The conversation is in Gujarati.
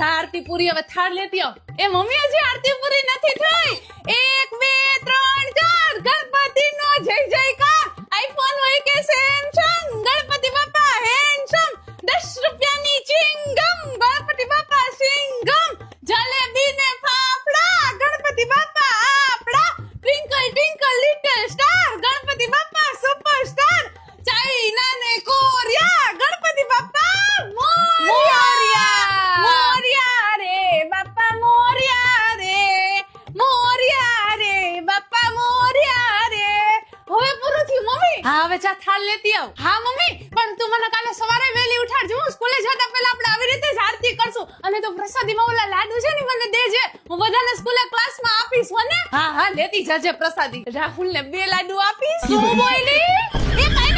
જા આરતી પૂરી હવે થાળ લેતી આવ. એ મમ્મી હજી આરતી પૂરી નથી થઈ. 1 2 3 4 ગણપતિનો જય જયકાર. આઈફોન હોય કે સેમસંગ, ગણપતિ બાપા હેન્ડસમ. 10 રૂપિયાની ચિંગમ, ગણપતિ બાપા સિંગમ. જલેબી ને ફાફડા, ગણપતિ બાપા આપડા. Twinkle twinkle little star, Ganpati બાપા સુપરસ્ટાર. ચાઇના ને કોરિયા, ગણપતિ બાપા મોરિયા. મોરિયા રે બાપા મોરિયા રે, મોરિયા રે બાપા મોરિયા રે. હવે પૂરું થયું મમ્મી. હા હવે જા થાળ લેતી આવ. હા મમ્મી, પણ તું મને કાલે સવારે વહેલી ઉઠાડજો. હું સ્કૂલે જતા પહેલા આપણે આવી રીતે જ આરતી કરશું. અને તો પ્રસાદીમાં ઓલા લાડુ છે ને મને દેજે. હું બધાને સ્કૂલે ક્લાસમાં આપીશ હો ને. હા હા લેતી જાજે પ્રસાદી. રાહુલ ને 2 લાડુ આપીશ. શું બોલી? એ કાઈ